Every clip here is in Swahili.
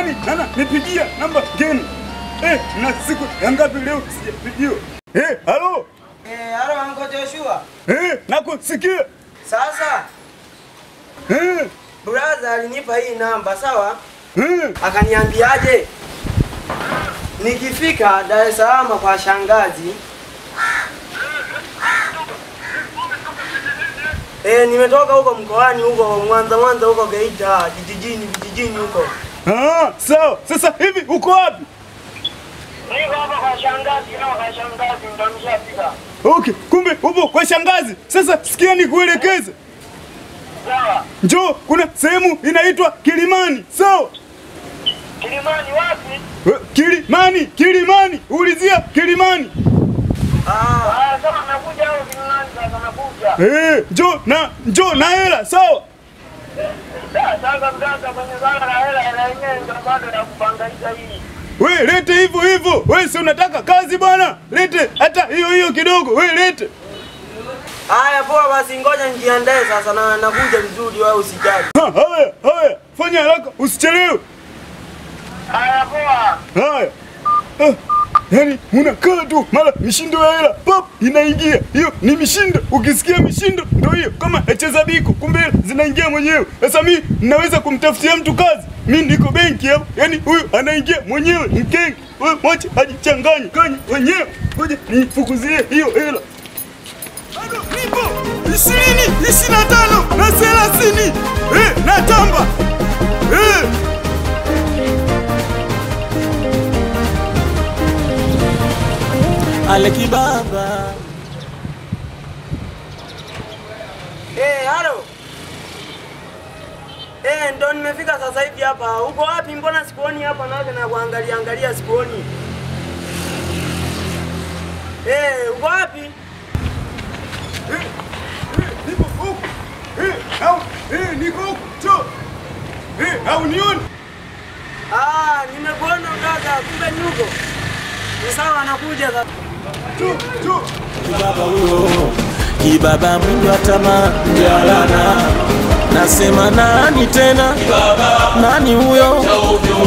nani nipigia namba geni? Na siku ya ngapi leo sijapigiwa? Halo? Halo Uncle Joshua. Nakusikia. Sasa. Brother alinipa hii namba, sawa? Akaniambiaje? Nikifika Dar es Salaam kwa shangazi. Nimetoka huko mkoani huko Mwanza huko Geita, vijijini huko. Sawa. Sasa hivi uko wapi? Niko hapa kwa shangazi, ndo nishafika. Okay, kumbe upo kwa shangazi. Sasa sikia nikuelekeze. Sawa. Njoo, kuna sehemu inaitwa Kilimani. Sawa? Kilimani wapi? Kilimani. Ulizia Kilimani. Sasa nakuja huko Kilimani, sasa nakuja. Njoo na hela, sawa? Sasa mtaka kwenye zana na hela yenyewe ndio bado ya kupangaisha hii. Wewe lete hivyo. Wewe si unataka kazi bwana? Lete hata hiyo kidogo. Wewe lete. Haya poa basi, ngoja nijiandae sasa na nakuja vizuri, wewe usijali. Haya. Fanya haraka, usichelewe. Haya poa. Haya. Yaani unakaa tu mara mishindo ya hela pop inaingia. Hiyo ni mishindo. Ukisikia mishindo ndio hiyo, kama acheza biko kumbe zinaingia mwenyewe. Sasa mimi ninaweza kumtafutia mtu kazi. Mimi niko benki hapo. Yaani huyu anaingia mwenyewe mkenge. Wewe mwache ajichanganye wenyewe. Ngoja nifukuzie hiyo hela. Bado nipo 20, 25 na 30. Natamba. Aleki baba. Halo. Ndo nimefika sasa hivi hapa. Uko wapi? Mbona sikuoni hapa na kuangalia sikuoni. Uko wapi? Nipo huko. Niko huko. Haunioni? Nimekuona dada, kumbe ni huko. Ni sawa, nakuja sasa. Kibaba huyo. Kibaba mwingi wa tamaa jalana. Nasema nani tena? Kibaba. Nani huyo?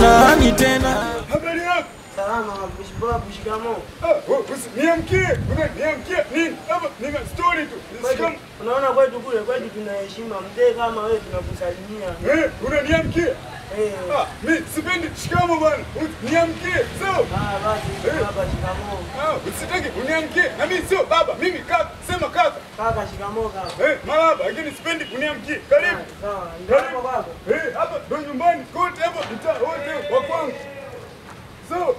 Nani tena? Habari yako? Salama, shikamoo. Niamkie nini? Hapa nina story tu. Unaona kwetu tunaheshima mzee kama wewe tunakusalimia. Unaniamkia? Mimi sipendi shikamo bwana. Niamkie. Sawa? Basi baba shikamoo. Usitaki uniamkie. Na mimi sio baba, mimi kaka. Sema kaka. Kaka shikamoo kaka. Marahaba, lakini sipendi uniamkie. Karibu. Sawa. Ndio hapo baba. Hapa ndo nyumbani kote hapa mtaa wote wa kwangu. So,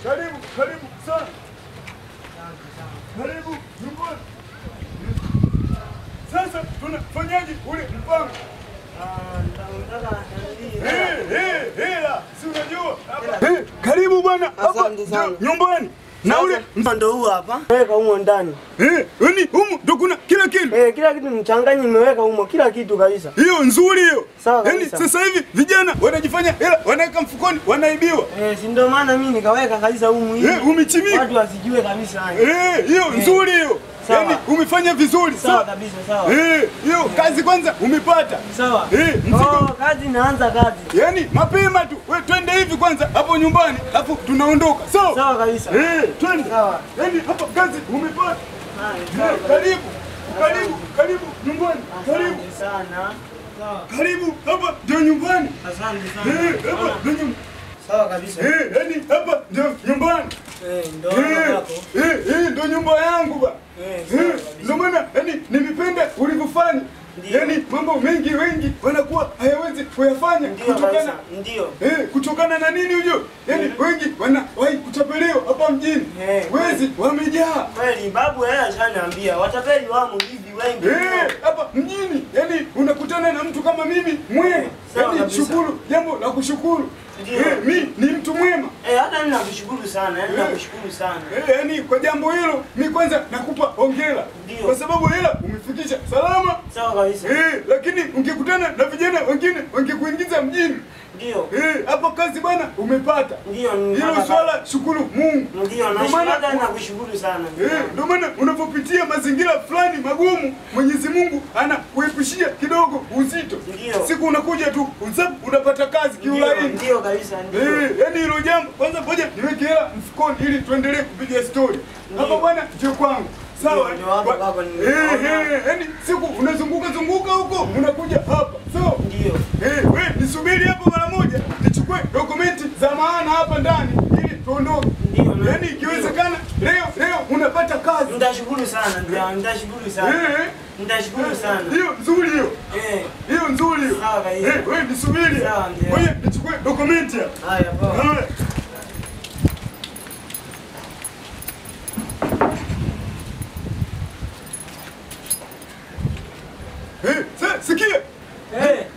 karibu sana. Karibu nyumbani. Sasa tunafanyaje ule mpango? Hela, si unajua? Karibu bwana. Asante sana. Nyumbani. Na ule ndo huu hapa. Weka humo ndani. Yaani humo ndo kuna kila kitu. Kila kitu mchanganye, nimeweka humo kila kitu kabisa. Hiyo nzuri hiyo. Sawa yaani sasa hivi vijana wanajifanya hela wanaweka mfukoni wanaibiwa. Si ndio maana mimi nikaweka kabisa humo hivi. Umechimika. Watu wasijue kabisa. Hiyo nzuri hiyo. Yaani umefanya vizuri. Sawa kabisa, sawa. Hiyo kazi kwanza umepata. Sawa. Kazi naanza kazi. Yaani mapema tu. Wewe twende hivi kwanza hapo nyumbani, alafu tunaondoka. Sawa? Sawa kabisa. Twende. Sawa. Yaani hapo kazi umepata. Karibu nyumbani. Karibu sana. Sawa. Karibu hapa ndio nyumbani. Asante sana. Hapa ndio nyumbani. Sawa kabisa. Yaani hapa ndio nyumbani. Ndio hapo. Ndio nyumba yangu ba. Ndio maana yaani nimependa ulivyofanya. Yaani mambo mengi wengi wanakuwa hayawezi kuyafanya kutokana kutokana na nini unajua? Yaani wengi wanawahi kutapeliwa hapa mjini. Wezi wamejaa. Kweli babu yeye ashaniambia watapeli wamo hivi wengi. Hapa mjini yaani unakutana na mtu kama mimi mwema. Yaani shukuru, jambo la kushukuru. Mimi ni mtu mwema. Hata mimi nakushukuru sana, nakushukuru sana. Yaani kwa jambo hilo mimi kwanza nakupa hongera. Kwa sababu hela umefikisha salama. Sawa kabisa. Lakini ungekutana na vijana wengine wangekuingiza mjini. Ndio. Hapa kazi bwana umepata. Ndio. Hilo swala shukuru Mungu. Ndio, na kushukuru sana. Ndio maana unapopitia mazingira fulani magumu, Mwenyezi Mungu anakuepushia kidogo uzito. Ndio. Siku unakuja tu, unapata kazi kiulaini. Ndio kabisa, ndio. Yaani hilo jambo kwanza ngoja niweke hela mfukoni ili tuendelee kupiga story. Hapa bwana njoo kwangu. Sawa. Yaani siku unazunguka huko unakuja hapa. Sawa? Ndio. Wewe nisubiri hapo mara moja nichukue dokumenti za maana hapa ndani ili tuondoke. Ndio. Yaani ikiwezekana leo unapata kazi. Nitashukuru sana, nitashukuru sana. Nitashukuru sana. Hiyo nzuri hiyo. Hiyo nzuri hiyo. Sawa kabisa. Wewe nisubiri. Sawa ndio. Wewe nichukue dokumenti hapa. Haya poa. Sikia.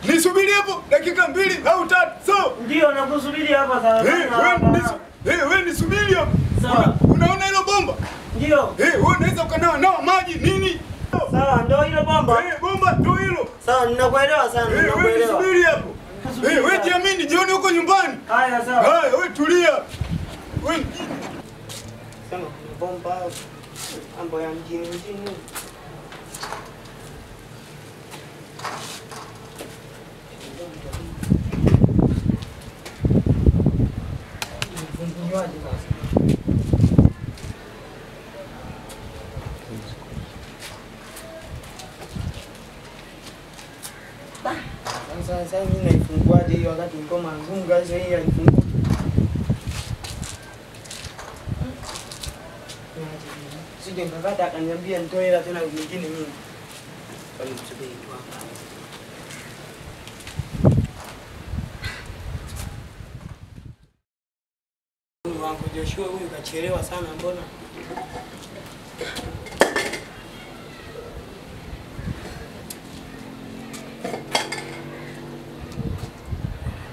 Nisubiri hapo dakika 2 au 3. So, ndio nakusubiri hapa sasa. Wewe nisubiri hapo. Sawa. Unaona hilo bomba? Ndio. Wewe unaweza ukanawa maji nini? Sawa, ndio hilo bomba. Bomba ndio hilo. Sawa, ninakuelewa sana, ninakuelewa. Wewe nisubiri hapo. Wewe jiamini, jioni huko nyumbani. Haya sawa. Haya, wewe tulia. Wewe sema bomba mambo ya mjini. Sasa mimi naifunguaje hiyo wakati niko manzunga hizo hii haifungui. Sije ngakata akaniambia nitoe hela tena nyingine mimi. Kwa hiyo msubiri tu hapa. Wangu Joshua huyu kachelewa sana mbona?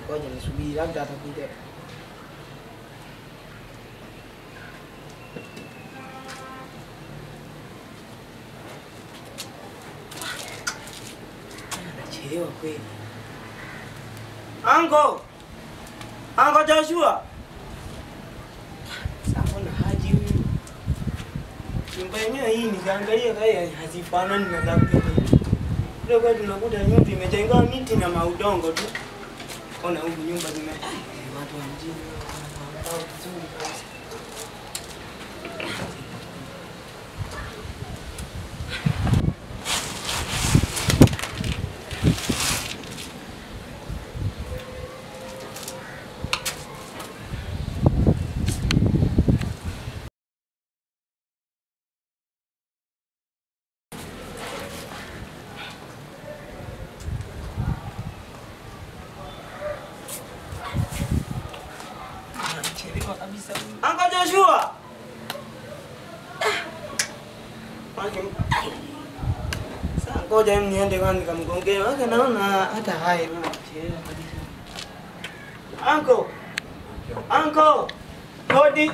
Ngoja nisubiri labda atakuja. Anachelewa kweli. Ango Joshua. Mbona haji huyu? Nyumba yenyewe hii nikaangalia kaya hazifanani na za kwetu. Leo kwa tunakuta nyumba imejengwa miti na maudongo tu. Ona huku nyumba zime watu wa mjini wanapao vizuri kabisa. Uncle Joshua. Sasa ngoja niende kwani nikamgongea. Wake naona hata haya anachelewa kabisa. Uncle. Hodi.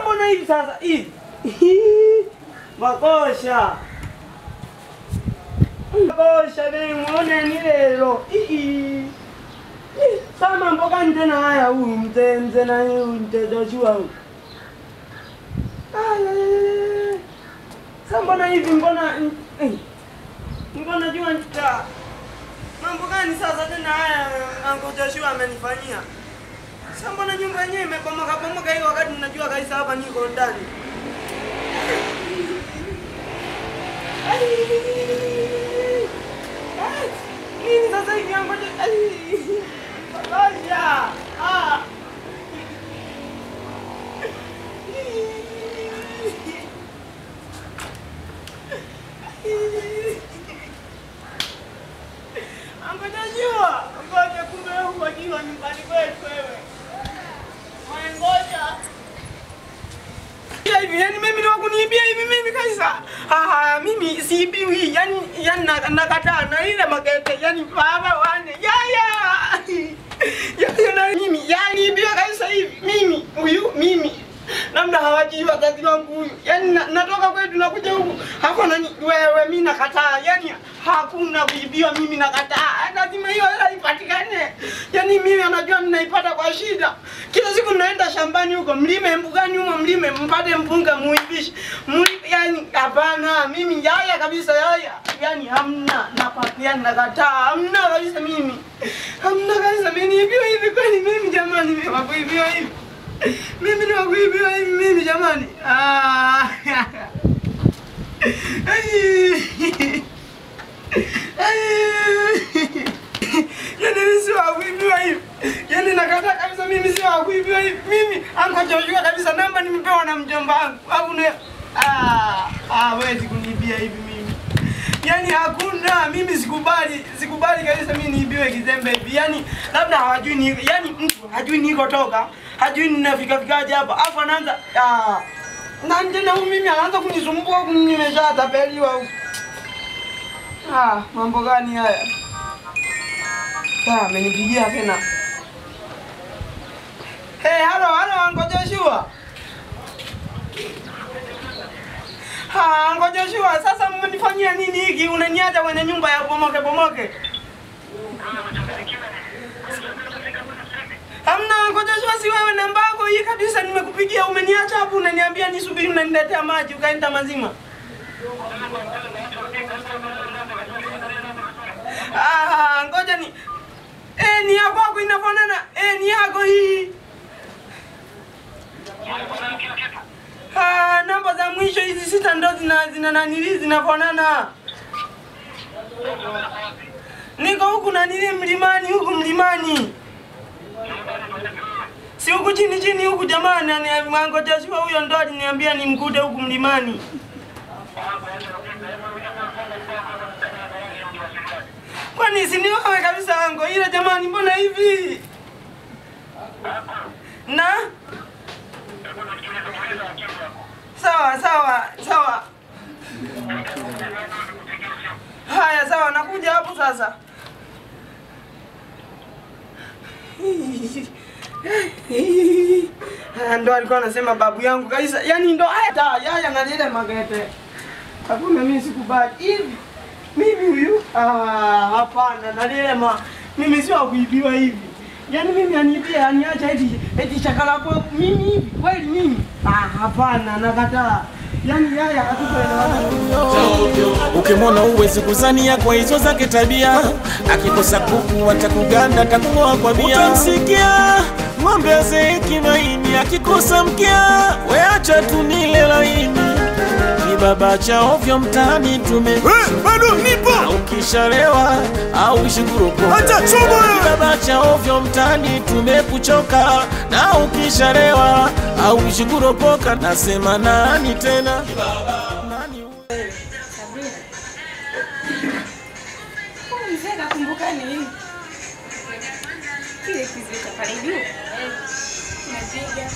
Mbona hivi sasa hivi? Makosha ni muone ni lelo. Sama mboga tena haya huyu mzee na huyu mzee Joshua huyu. Sasa mbona hivi mbona jua nita. Mambo gani sasa tena haya Uncle Joshua amenifanyia? Sasa mbona nyumba yenyewe imebomoka hiyo wakati ninajua kabisa hapa niko ndani. Nini sasa hivi ngoja. Ngoja. Ngoja. Ngoja kumbe huko akiwa nyumbani kwetu wewe. Ngoja. Hivi yani mimi ndio kuniibia hivi mimi kabisa. Mimi siibiwi yani nakataa na ile magete yani baba wane. Ya na mimi yani ibia kabisa hivi mimi huyu mimi Labda hawajui wazazi wangu huyu. Yaani natoka kwetu nakuja huku. Hapo nani wewe mimi nakataa. Yaani hakuna kuibiwa mimi nakataa. Lazima hiyo hela ipatikane. Yaani mimi anajua ninaipata kwa shida. Kila siku naenda shambani huko, mlime mbugani huko mlime mpate mpunga muibishi. Yaani hapana, mimi yaya kabisa yaya. Yaani hamna nakwambia nakataa. Hamna kabisa mimi. Hamna kabisa mimi hivi kwani mimi jamani mimi wakuibiwa hivi. Mimi ni wakuibiwa hivi mimi jamani. Yaani mimi si wakuibiwa hivi. Yaani nakataa kabisa mimi si wakuibiwa hivi. Mimi angoja kabisa namba nimepewa na mjomba wangu. Au ne hawezi kunibia hivi mimi. Yaani hakuna, mimi sikubali kabisa mimi niibiwe kizembe hivi. Yaani labda hawajui ni yaani mtu hajui nikotoka, hajui ninafikaje hapa. Afu anaanza na tena mimi anaanza kunisumbua huku nimeshatapeliwa huku. Mambo gani haya? Amenipigia tena. Halo, ngoja Joshua. Ngoja Joshua, sasa mmenifanyia nini hiki? Unaniacha kwenye nyumba ya bomoke. Hamna, ngoja Joshua, si wewe namba yako hii kabisa nimekupigia, umeniacha hapo unaniambia nisubiri unaniletea maji ukaenda mazima. Ngoja ni ni yako hapo inafanana. Ni yako hii. Namba za mwisho hizi 6 ndo zinafanana. Niko huku na nini mlimani. Si huku chini huku jamani, ngoja Joshua huyo ndo aliniambia nimkute huku mlimani. Kwani si ni wewe kabisa ango ile jamani, mbona hivi? Na? Sawa. Haya sawa, nakuja hapo sasa. Ndo alikuwa anasema babu yangu kabisa. Yaani ndo yaya na ile magete. Hakuna mimi sikubali. Hivi mimi huyu hapana na ile mimi sio kuibiwa hivi. Yaani mimi anibia aniacha eti chakala kwa mimi hivi. Kweli mimi? Hapana nakataa. Yaani yaya hatutoelewana. Ukimwona uwezi kuzania kwa hizo zake tabia, akikosa kuku atakuganda atakuoa kwa bia. Utamsikia ng'ombe azeeki maini, akikosa mkia we acha tunile laini. Kibaba cha ovyo mtaani bado nipo. Ukishalewa au ishikurupo acha chobo. Kibaba cha ovyo mtaani tumekuchoka, na ukishalewa au ishikuropoka. Nasema nani tena? Nani wewe? Sabrina. Mzee nakumbuka nini? Kile kizito pale juu. Napiga.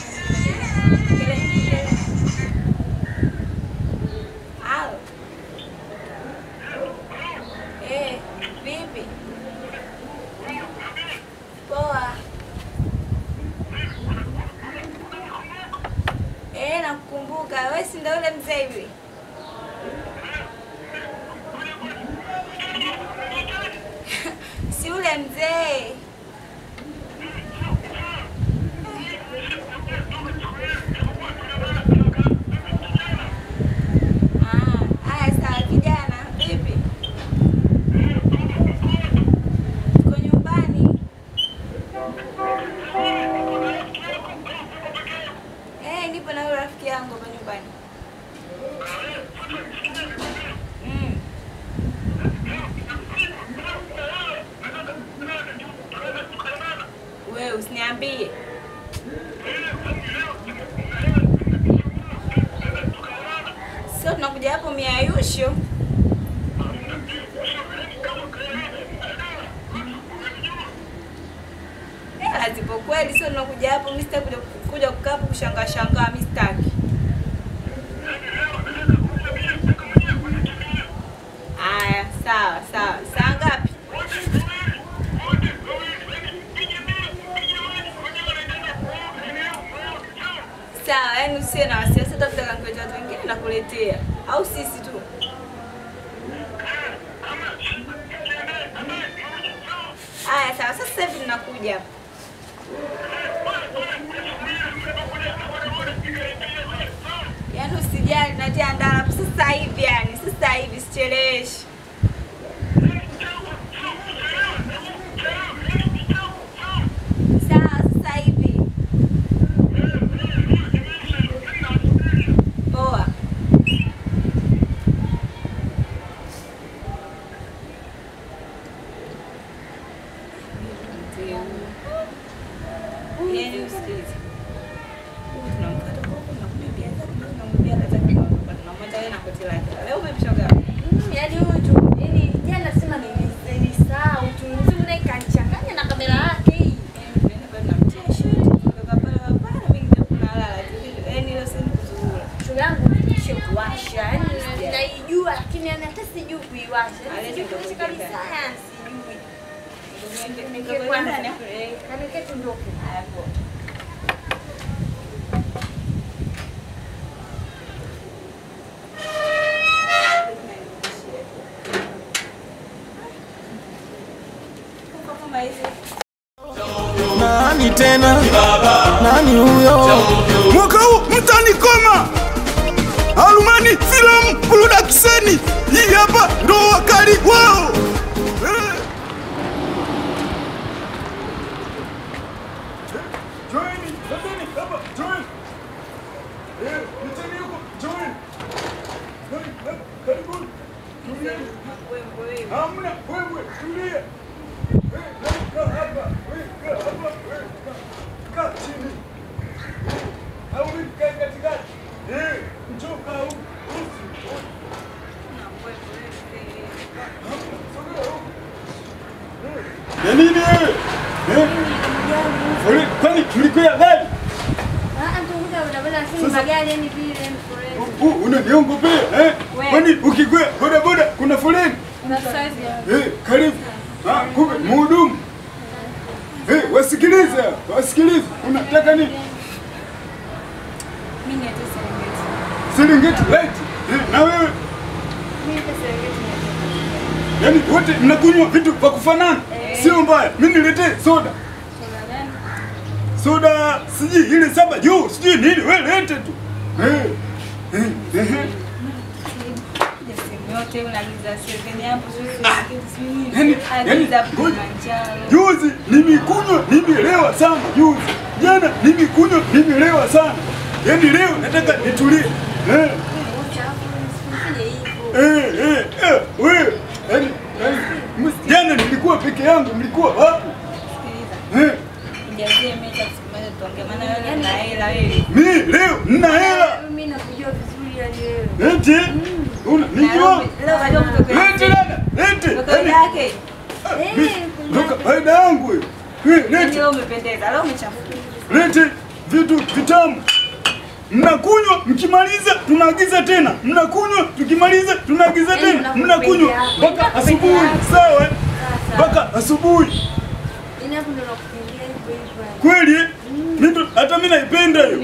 Vipi? Poa. Nakukumbuka. Wewe si ndio yule mzee hivi? Si yule mzee. Haya sawa kijana. Vipi? Uko nyumbani? Nipo na rafiki yangu hapa nyumbani. Wewe usiniambie. Sio tunakuja hapo Miayusho. Hazipo kweli, sio tunakuja hapo mimi sitaki kuja kukaa hapo kushangaa mimi sitaki. Aya, sawa. Saa ngapi? Sawa. sawa, yaani usiwe na wasiwasi, hata utakapokuletea watu wengine nakuletea. Au sisi tu. Aya, sawa, sasa hivi ninakuja hapa. Yaani usijali, natia ndala hapo sasa hivi, yani sasa hivi sicheleweshi. Sawa, sasa hivi. Poa. Yaani usikilize. Tunamkata kwa tunamwambia tunamwambia na koti lake. Leo umemshoga. Yaani huyu tu, yaani jana sema nilisahau tu. Mzee kanichanganya na kamera yake hii. Yaani bado namtia shit. Kutoka pale hapana mimi ndio kunalala tu. Yaani leo sasa kuzurura. Shule yangu nishe kuwasha. Yaani naijua lakini hata sijui kuiwasha. Sijui kabisa sijui. Ningekuwa ndani kanike tundoke. Hapo. Nani tena? Nani huyo? Mwaka huu mtanikoma. Alumani Filamu Production. Hii hapa ndo wakali wao. Join, hapa, join. Mtani huko, join. Karibuni. Hamna wewe, tulia. Kaa hapa, kaa hapa, kaa chini. Au kaa katikati. Njoo kaa huko. Ya nini wewe? Kwani mlikuwa gani? Unaniongopea kwani ukigwe boda boda kuna foleni? Karibu. Kumbe mhudumu. Wasikilize, wasikilize. Unataka nini? Mimi ni Serengeti. Serengeti light. Na wewe? Mimi ni Serengeti. Yaani wote mnakunywa vitu vya kufanana? Sio mbaya. Mimi niletee soda. Soda gani? Soda siji ile 7 juu, siji nini wewe lete tu. Yote unaagiza 7 hapo juzi nimekunywa nimelewa sana juzi. Jana nimekunywa nimelewa sana. Yaani leo nataka nitulie. Wewe jana nilikuwa peke yangu, mlikuwa wapi? Mimi leo nina hela. Mimi nakujua vizuri yani wewe. Eti? Unanijua? Eti? yake. Ndoka baada yangu wewe. Leti. Leo umependeza, leo umechafuka. Leti vitu vitamu. Mnakunywa mkimaliza tunaagiza tena. Mnakunywa tukimaliza tunaagiza tena. Mnakunywa mpaka asubuhi, sawa? Mpaka asubuhi. Inapo ndo nakupigia hivyo hivyo. Kweli? Mimi hata mimi naipenda hiyo.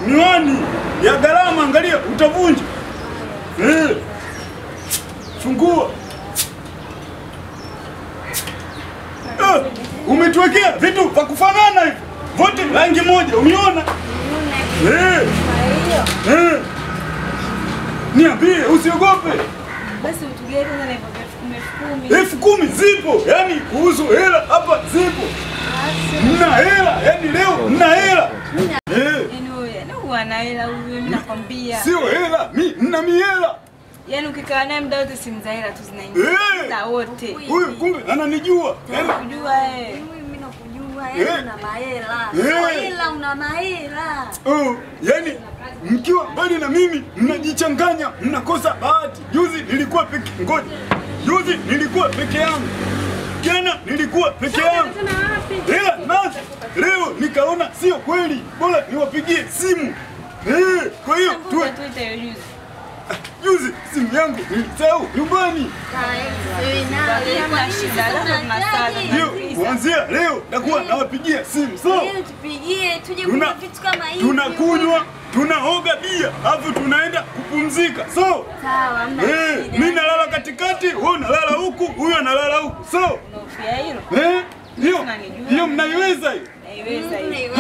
Miwani ya gharama, angalia utavunja. Fungua. Umetuwekea vitu vya kufanana hivi. Vote rangi moja, uniona? Niambie, usiogope. Basi utugee tena na hivyo 10,000 zipo, yani kuhusu hela hapa zipo. Mna hela, yani leo mna hela. Yaani wewe ana hela huyu, mimi nakwambia. Sio hela, mna mihela. Yaani ukikaa naye muda wote simu za hela tu zinaingia. Muda wote. Huyu kumbe ananijua. Unajua Mimi nakujua yani una mahela. Hela una mahela. Yani mkiwa mbali na mimi mnajichanganya, mnakosa bahati. Juzi nilikuwa peke yangu. Jana nilikuwa peke yangu. Leo nikaona sio kweli. Bora niwapigie simu. Kwa hiyo tuwe juzi simu yangu nilisahau nyumbani. Hiyo kuanzia leo nakuwa nawapigia simu. So tupigie tuje kuna vitu kama hivi. Tunakunywa, tunaoga bia, alafu tunaenda kupumzika. So sawa, mimi nalala katikati, wewe unalala huku, huyo analala huku. So Unahofia hilo? Hiyo mnaiweza hiyo? Naiweza hiyo.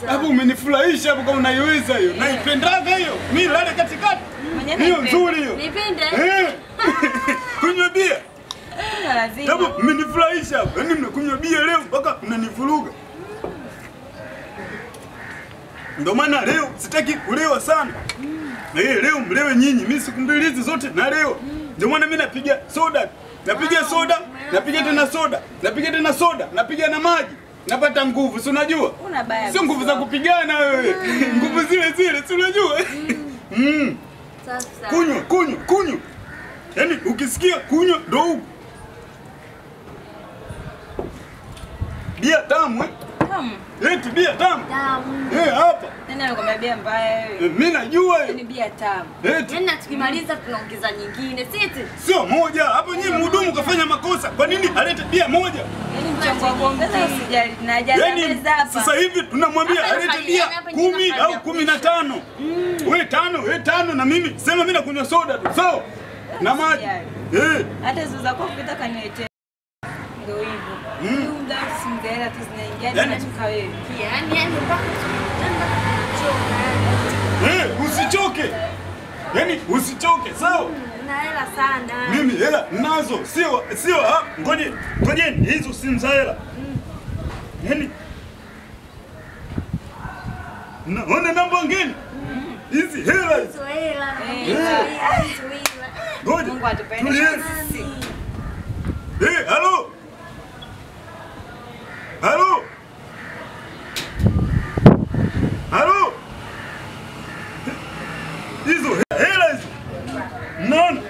Hapo umenifurahisha hapo kama unaiweza hiyo. Naipendaga hiyo. Mimi lale katikati. Hiyo nzuri hiyo. Nipende. Kunywa bia. Lazima. Hapo mmenifurahisha hapo. Yaani mnakunywa bia leo mpaka mnanivuruga. Ndio maana leo sitaki kulewa sana. Leo mlewe nyinyi. Mimi siku mbili hizi zote na leo. Ndio maana mimi napiga soda. Napiga soda, napiga tena soda, napiga tena soda, napiga na maji. Napata nguvu, si unajua? Sio nguvu za kupigana wewe. Nguvu zile zile, si unajua? Sasa. Kunywa. Yaani ukisikia kunywa ndo huko. Bia tamu Tamu. Eti bia tamu. Tamu. Hapa. Nani anakuambia bia mbaya wewe? Mimi najua Ni bia tamu. Eti Yaani tukimaliza tunaongeza nyingine, sisi. sio moja. Hapo nyinyi mhudumu kafanya makosa. Kwa nini alete bia moja? Yaani mchango wa kuongeza usijali. Najaza Yaani meza hapa. sasa hivi tunamwambia Hapa alete hapa bia hapa 10 au hapa 15. Wewe 5 na mimi sema mimi nakunywa soda tu. So na maji. Hata hizo za kofi nataka niletee. Ndio hivyo. Huyu muda simdela tu zinaingia Yaani- tunatoka wewe. Yaani mpaka Usichoke. Yaani usichoke, sawa? na hela sana. Mimi hela nazo, sio ngojeni hizo simu za hela. Yaani naona namba ngeni. Hizi hela hizi. Hizo hela. Ngoja. Mungu atupende Tulieni. sisi. Halo. Halo. Halo. Hizo hela hizo. Naona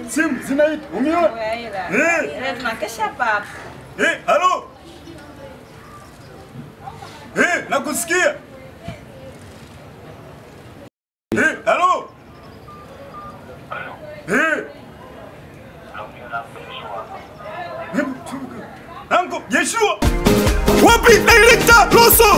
simu zinaita. Umeona? Leo tunakesha hapa. Halo. Nakusikia. Halo. Anko, Yeshua. Wapi Director Rosso?